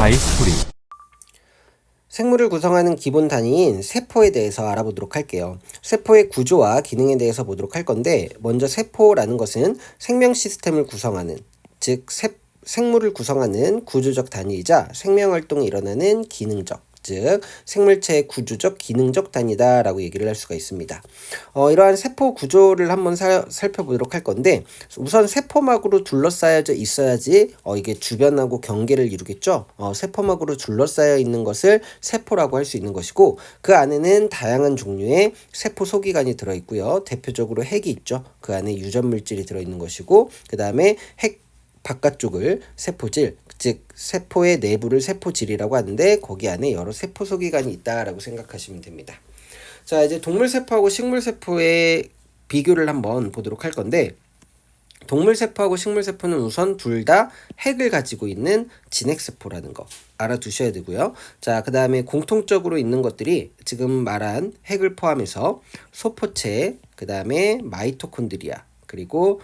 다이스토리. 생물을 구성하는 기본 단위인 세포에 대해서 알아보도록 할게요. 세포의 구조와 기능에 대해서 보도록 할 건데, 먼저 세포라는 것은 생명 시스템을 구성하는, 즉 생물을 구성하는 구조적 단위이자 생명활동이 일어나는 기능적, 즉 생물체의 구조적 기능적 단위다라고 얘기를 할 수가 있습니다. 이러한 세포 구조를 한번 살펴보도록 할 건데, 우선 세포막으로 둘러싸여져 있어야지 이게 주변하고 경계를 이루겠죠. 세포막으로 둘러싸여 있는 것을 세포라고 할 수 있는 것이고, 그 안에는 다양한 종류의 세포 소기관이 들어있고요. 대표적으로 핵이 있죠. 그 안에 유전 물질이 들어있는 것이고, 그 다음에 핵 바깥쪽을 세포질, 즉 세포의 내부를 세포질이라고 하는데, 거기 안에 여러 세포 소기관이 있다라고 생각하시면 됩니다. 자, 이제 동물세포하고 식물세포의 비교를 한번 보도록 할 건데, 동물세포하고 식물세포는 우선 둘 다 핵을 가지고 있는 진핵세포라는 거 알아두셔야 되고요. 자, 그 다음에 공통적으로 있는 것들이 지금 말한 핵을 포함해서 소포체, 그 다음에 마이토콘드리아, 그리고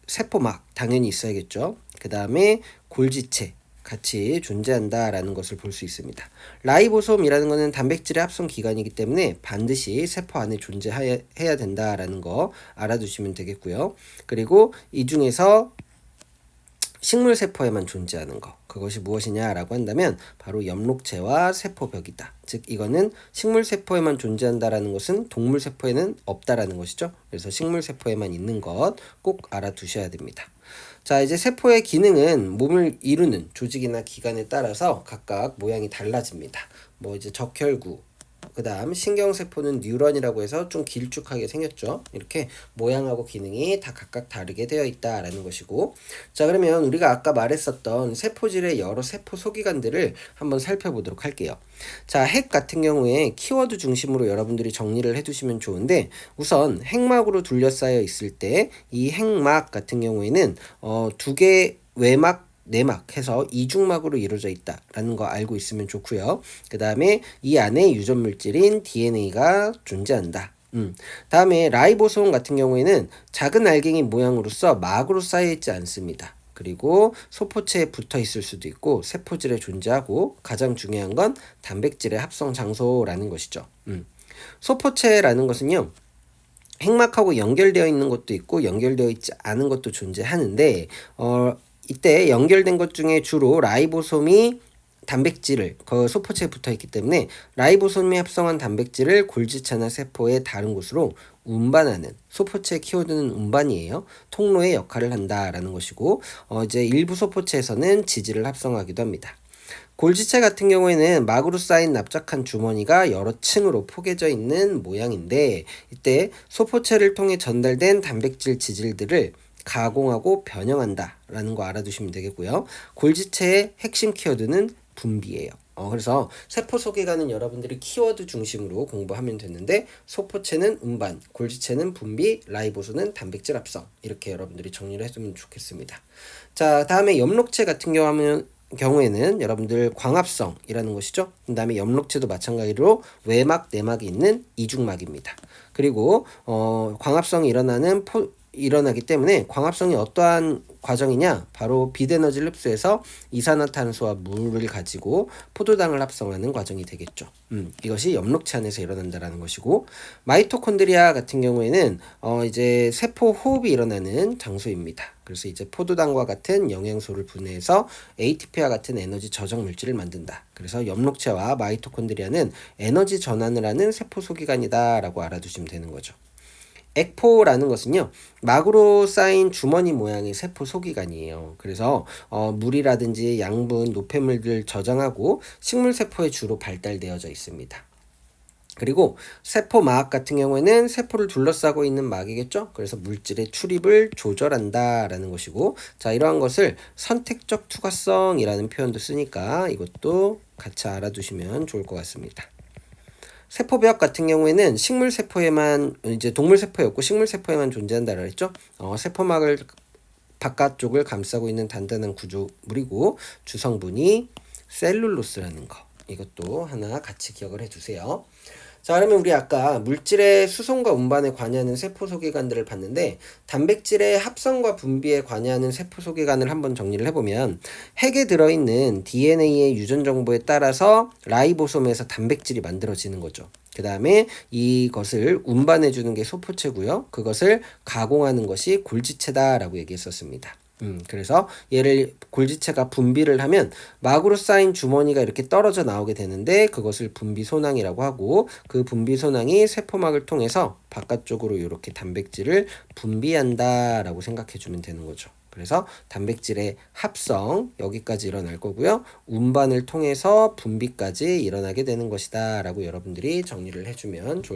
세포막 당연히 있어야겠죠. 그 다음에 골지체 같이 존재한다라는 것을 볼 수 있습니다. 라이보솜이라는 것은 단백질의 합성 기관이기 때문에 반드시 세포 안에 존재해야 된다라는 거 알아두시면 되겠고요. 그리고 이 중에서 식물세포에만 존재하는 거, 그것이 무엇이냐라고 한다면 바로 엽록체와 세포벽이다. 즉 이거는 식물세포에만 존재한다라는 것은 동물세포에는 없다라는 것이죠. 그래서 식물세포에만 있는 것 꼭 알아두셔야 됩니다. 자, 이제 세포의 기능은 몸을 이루는 조직이나 기관에 따라서 각각 모양이 달라집니다. 이제 적혈구, 그 다음 신경세포는 뉴런이라고 해서 좀 길쭉하게 생겼죠. 이렇게 모양하고 기능이 다 각각 다르게 되어 있다라는 것이고, 자, 그러면 우리가 아까 말했었던 세포질의 여러 세포 소기관들을 한번 살펴보도록 할게요. 자, 핵 같은 경우에 키워드 중심으로 여러분들이 정리를 해두시면 좋은데, 우선 핵막으로 둘러싸여 있을 때 이 핵막 같은 경우에는 두 개 외막 내막 해서 이중막으로 이루어져 있다라는 거 알고 있으면 좋고요. 그 다음에 이 안에 유전 물질인 DNA가 존재한다. 다음에 라이보솜 같은 경우에는 작은 알갱이 모양으로서 막으로 쌓여 있지 않습니다. 그리고 소포체에 붙어 있을 수도 있고 세포질에 존재하고, 가장 중요한 건 단백질의 합성 장소라는 것이죠. 소포체라는 것은요, 핵막하고 연결되어 있는 것도 있고 연결되어 있지 않은 것도 존재하는데, 이때 연결된 것 중에 주로 라이보솜이 단백질을 그 소포체에 붙어 있기 때문에 라이보솜이 합성한 단백질을 골지체나 세포의 다른 곳으로 운반하는, 소포체 키워드는 운반이에요. 통로의 역할을 한다라는 것이고, 이제 일부 소포체에서는 지질을 합성하기도 합니다. 골지체 같은 경우에는 막으로 쌓인 납작한 주머니가 여러 층으로 포개져 있는 모양인데, 이때 소포체를 통해 전달된 단백질 지질들을 가공하고 변형한다라는 거 알아두시면 되겠고요. 골지체의 핵심 키워드는 분비예요. 그래서 세포 소개가는 여러분들이 키워드 중심으로 공부하면 되는데, 소포체는 운반, 골지체는 분비, 라이보솜은 단백질 합성, 이렇게 여러분들이 정리를 해두면 좋겠습니다. 자, 다음에 엽록체 같은 경우에는 여러분들 광합성이라는 것이죠. 그 다음에 엽록체도 마찬가지로 외막, 내막이 있는 이중막입니다. 그리고 광합성이 일어나기 때문에, 광합성이 어떠한 과정이냐, 바로 빛에너지를 흡수해서 이산화탄소와 물을 가지고 포도당을 합성하는 과정이 되겠죠. 이것이 엽록체 안에서 일어난다라는 것이고, 마이토콘드리아 같은 경우에는 이제 세포 호흡이 일어나는 장소입니다. 그래서 이제 포도당과 같은 영양소를 분해해서 ATP와 같은 에너지 저장 물질을 만든다. 그래서 엽록체와 마이토콘드리아는 에너지 전환을 하는 세포 소기관이다라고 알아두시면 되는 거죠. 액포라는 것은요, 막으로 쌓인 주머니 모양의 세포 소기관이에요. 그래서 물이라든지 양분, 노폐물들 저장하고 식물세포에 주로 발달되어져 있습니다. 그리고 세포막 같은 경우에는 세포를 둘러싸고 있는 막이겠죠. 그래서 물질의 출입을 조절한다라는 것이고, 자, 이러한 것을 선택적 투과성이라는 표현도 쓰니까 이것도 같이 알아두시면 좋을 것 같습니다. 세포벽 같은 경우에는 이제 동물세포에 없고 식물세포에만 존재한다고 했죠. 세포막을 바깥쪽을 감싸고 있는 단단한 구조물이고, 주성분이 셀룰로스라는 거, 이것도 하나 같이 기억을 해두세요. 자, 그러면 우리 아까 물질의 수송과 운반에 관여하는 세포 소개관들을 봤는데 단백질의 합성과 분비에 관여하는 세포 소개관을 한번 정리를 해보면 핵에 들어있는 DNA의 유전 정보에 따라서 라이보솜에서 단백질이 만들어지는 거죠. 그 다음에 이것을 운반해주는 게 소포체고요. 그것을 가공하는 것이 골지체다라고 얘기했었습니다. 그래서 얘를 골지체가 분비를 하면 막으로 쌓인 주머니가 이렇게 떨어져 나오게 되는데 그것을 분비소낭이라고 하고 그 분비소낭이 세포막을 통해서 바깥쪽으로 이렇게 단백질을 분비한다라고 생각해 주면 되는 거죠. 그래서 단백질의 합성 여기까지 일어날 거고요. 운반을 통해서 분비까지 일어나게 되는 것이다 라고 여러분들이 정리를 해주면 좋을 것 같아요.